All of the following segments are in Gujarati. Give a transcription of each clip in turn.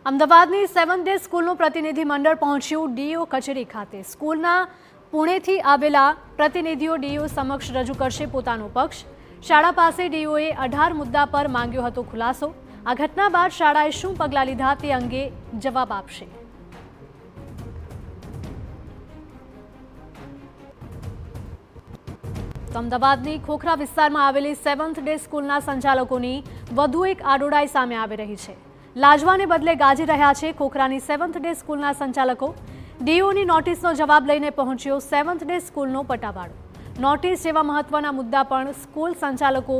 અમદાવાદની 7th ડે સ્કૂલનું પ્રતિનિધિમંડળ પહોંચ્યું ડીઓ કચેરી ખાતે। સ્કૂલના પુણેથી આવેલા પ્રતિનિધિઓ ડીઓ સમક્ષ રજૂ કરશે પોતાનો પક્ષ। શાળા પાસે ડીઓએ 18 મુદ્દા પર માંગ્યો હતો ખુલાસો। આ ઘટના બાદ શાળાએ શું પગલાં લીધા તે અંગે જવાબ આપશે। અમદાવાદની ખોખરા વિસ્તારમાં આવેલી 7th ડે સ્કૂલના સંચાલકોની વધુ એક આડોડાઈ સામે આવી રહી છે। લાજવાને બદલે ગાજી રહ્યા છે ખોખરાની 7th ડે સ્કૂલના સંચાલકો। ડીઓની નોટિસનો જવાબ લઈને પહોંચ્યો 7th ડે સ્કૂલનો પટ્ટાવાળો। નોટિસ જેવા મહત્વના મુદ્દા પણ સ્કૂલ સંચાલકો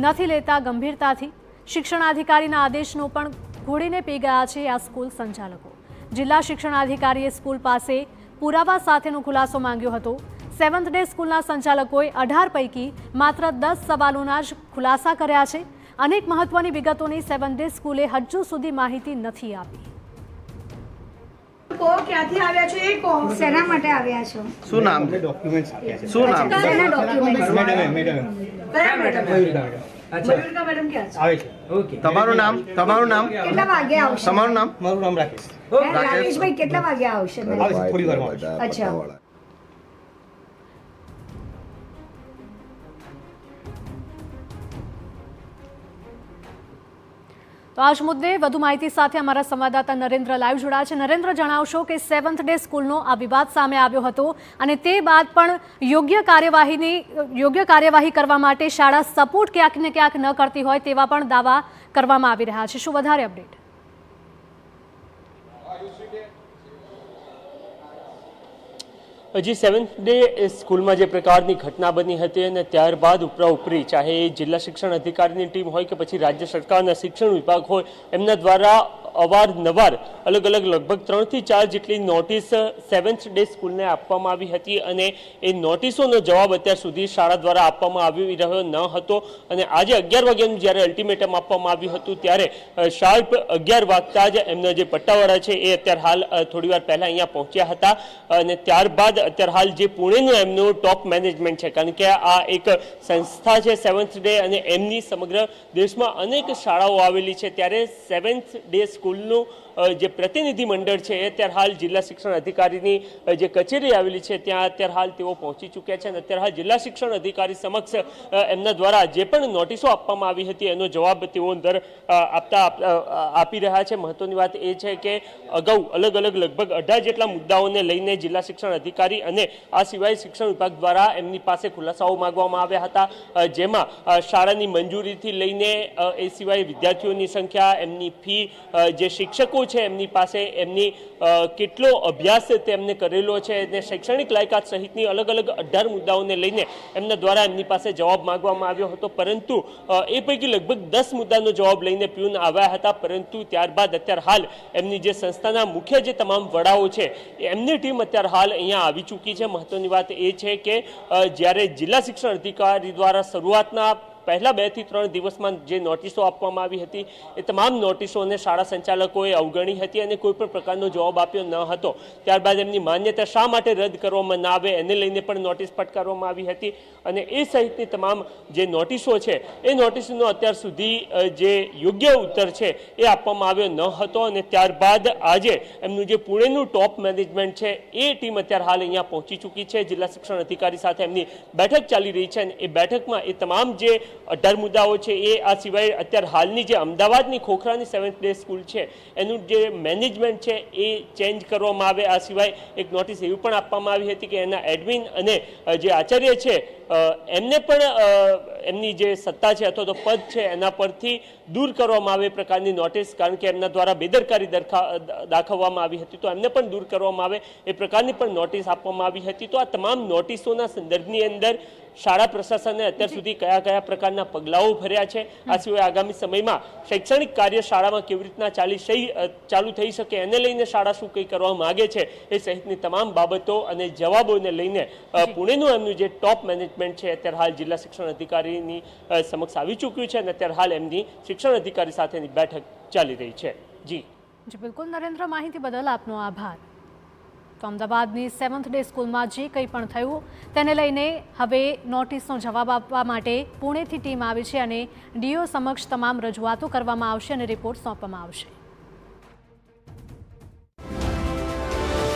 નથી લેતા ગંભીરતાથી। શિક્ષણાધિકારીના આદેશનો પણ ઘોડીને પી ગયા છે આ સ્કૂલ સંચાલકો। જિલ્લા શિક્ષણાધિકારીએ સ્કૂલ પાસે પુરાવા સાથેનો ખુલાસો માંગ્યો હતો। 7th ડે સ્કૂલના સંચાલકોએ 18 પૈકી માત્ર 10 સવાલોના જ ખુલાસા કર્યા છે। અનેક મહત્વની વિગતોની 7th ડે સ્કૂલે હજુ સુધી માહિતી નથી આપી। ક્યાંથી આવ્યા છો એ કહો, શેના માટે આવ્યા છો? શું નામ છે? ડોક્યુમેન્ટ્સ આપ્યા છે। શું નામ છે? શેના ડોક્યુમેન્ટ્સ? મેડમ કયા મેડમ? મયુરિકા મેડમ ક્યાં છે? આવે છે। ઓકે, તમારું નામ? કેટલા વાગે આવશે? તમારું નામ? મારું નામ રાકેશ। રાકેશભાઈ કેટલા વાગે આવશે? આવશે થોડી વારમાં। અચ્છા, તો આ જ મુદ્દે વધુ માહિતી સાથે અમારા સંવાદદાતા નરેન્દ્ર લાઈવ જોડાયા છે। નરેન્દ્ર, જણાવશો કે 7th ડે સ્કૂલનો આ વિવાદ સામે આવ્યો હતો અને તે બાદ પણ યોગ્ય કાર્યવાહી કરવા માટે શાળા સપોર્ટ ક્યાંક ને ક્યાંક ન કરતી હોય તેવા પણ દાવા કરવામાં આવી રહ્યા છે। શું વધારે અપડેટ? હજી 7th ડે સ્કૂલમાં જે પ્રકારની ઘટના બની હતી અને ત્યારબાદ ઉપરાઉપરી ચાહે જિલ્લા શિક્ષણ અધિકારીની ટીમ હોય કે પછી રાજ્ય સરકારના શિક્ષણ વિભાગ હોય એમના દ્વારા અવારનવાર અલગ અલગ લગભગ 3 થી 4 જેટલી નોટિસ 7th ડે સ્કૂલને આપવામાં આવી હતી અને એ નોટિસોનો જવાબ અત્યાર સુધી શાળા દ્વારા આપવામાં આવી રહ્યો ન હતો। અને આજે 11 વાગ્યાનું જ્યારે અલ્ટિમેટમ આપવામાં આવ્યું હતું ત્યારે શાર્પ 11 વાગતા જ એમના જે પટ્ટાવાળા છે એ અત્યારે હાલ થોડી વાર પહેલા અહીંયા પહોંચ્યા હતા અને ત્યારબાદ અત્યારે હાલ જે પુણેનું એમનું ટોપ મેનેજમેન્ટ છે, કારણ કે આ એક સંસ્થા છે 7th ડે અને એમની સમગ્ર દેશમાં અનેક શાળાઓ આવેલી છે, ત્યારે 7th ડે સ્કૂલનું જે પ્રતિનિધિ મંડળ છે એ અત્યારે હાલ જિલ્લા શિક્ષણ અધિકારીની જે કચેરી આવેલી છે ત્યાં અત્યારે હાલ તેઓ પહોંચી ચૂક્યા છે અને અત્યારે હાલ જિલ્લા શિક્ષણ અધિકારી સમક્ષ એમના દ્વારા જે પણ નોટિસો આપવામાં આવી હતી એનો જવાબ તેઓ અંદર આપી રહ્યા છે। મહત્વની વાત એ છે કે અગાઉ અલગ અલગ લગભગ 18 જેટલા મુદ્દાઓને લઈને જિલ્લા શિક્ષણ અધિકારી અને આ સિવાય શિક્ષણ વિભાગ દ્વારા એમની પાસે ખુલાસાઓ માંગવામાં આવ્યા હતા, જેમાં શાળાની મંજૂરીથી લઈને એ સિવાય વિદ્યાર્થીઓની સંખ્યા, એમની ફી, જે શિક્ષકો છે એમની પાસે એમની કેટલો અભ્યાસ તેમને કરેલો છે અને શૈક્ષણિક લાયકાત સહિતની અલગ અલગ 18 મુદ્દાઓને લઈને એમના દ્વારા એમની પાસે જવાબ માંગવામાં આવ્યો હતો, પરંતુ એ પૈકી લગભગ 10 મુદ્દાનો જવાબ લઈને પ્યુન આવ્યા હતા। પરંતુ ત્યારબાદ અત્યારે હાલ એમની જે સંસ્થાના મુખ્ય જે તમામ વડાઓ છે એમની ટીમ અત્યારે હાલ અહીંયા આવી ચૂકી છે। મહત્વની વાત એ છે કે જ્યારે જિલ્લા શિક્ષણ અધિકારી દ્વારા શરૂઆતના પહેલા 2 થી 3 દિવસમાં જે નોટિસો આપવામાં આવી હતી એ તમામ નોટિસોને શાળા સંચાલકોએ અવગણી હતી અને કોઈ પણ પ્રકારનો જવાબ આપ્યો ન હતો। ત્યારબાદ એમની માન્યતા શા માટે રદ કરવામાં ના આવે એને લઈને પણ નોટિસ ફટકારવામાં આવી હતી અને એ સહિતની તમામ જે નોટિસો છે એ નોટિસનો અત્યાર સુધી જે યોગ્ય ઉત્તર છે એ આપવામાં આવ્યો ન હતો અને ત્યારબાદ આજે એમનું જે પુણેનું ટોપ મેનેજમેન્ટ છે એ ટીમ અત્યારે હાલ અહીંયા પહોંચી ચૂકી છે। જિલ્લા શિક્ષણ અધિકારી સાથે એમની બેઠક ચાલી રહી છે અને એ બેઠકમાં એ તમામ જે 18 મુદ્દાઓ છે એ આ સિવાય અત્યારે હાલની જે અમદાવાદની ખોખરાની 7th ડે સ્કૂલ છે એનું જે મેનેજમેન્ટ છે એ ચેન્જ કરવામાં આવે। આ સિવાય એક નોટિસ એવી પણ આપવામાં આવી હતી કે એના એડમિન અને જે આચાર્ય છે એમને પણ એમની જે સત્તા છે અથવા તો પદ છે એના પરથી દૂર કરવામાં આવે પ્રકારની નોટિસ, કારણ કે એમના દ્વારા બેદરકારી દાખવવામાં આવી હતી તો એમને પણ દૂર કરવામાં આવે એ પ્રકારની પણ નોટિસ આપવામાં આવી હતી। તો આ તમામ નોટિસોના સંદર્ભની અંદર શાળા પ્રશાસને અત્યાર સુધી કયા કયા પ્રકારના પગલાઓ ભર્યા છે, આ સિવાય આગામી સમયમાં શૈક્ષણિક કાર્ય શાળામાં કેવી રીતના ચાલુ થઈ શકે એને લઈને શાળા શું કંઈ કરવા માંગે છે એ સહિતની તમામ બાબતો અને જવાબોને લઈને પુણેનું એમનું જે ટોપ મેનેજમેન્ટ છે અત્યારે હાલ જિલ્લા શિક્ષણ અધિકારીની સમક્ષ આવી ચૂક્યું છે અને અત્યારે હાલ એમની શિક્ષણ અધિકારી સાથેની બેઠક ચાલી રહી છે। જી બિલકુલ નરેન્દ્ર, માહિતી બદલ આપનો આભાર। તો અમદાવાદની 7th ડે સ્કૂલમાં જે કંઈ પણ થયું તેને લઈને હવે નોટિસનો જવાબ આપવા માટે પુણેથી ટીમ આવી છે અને ડીઓ સમક્ષ તમામ રજૂઆતો કરવામાં આવશે અને રિપોર્ટ સોંપવામાં આવશે।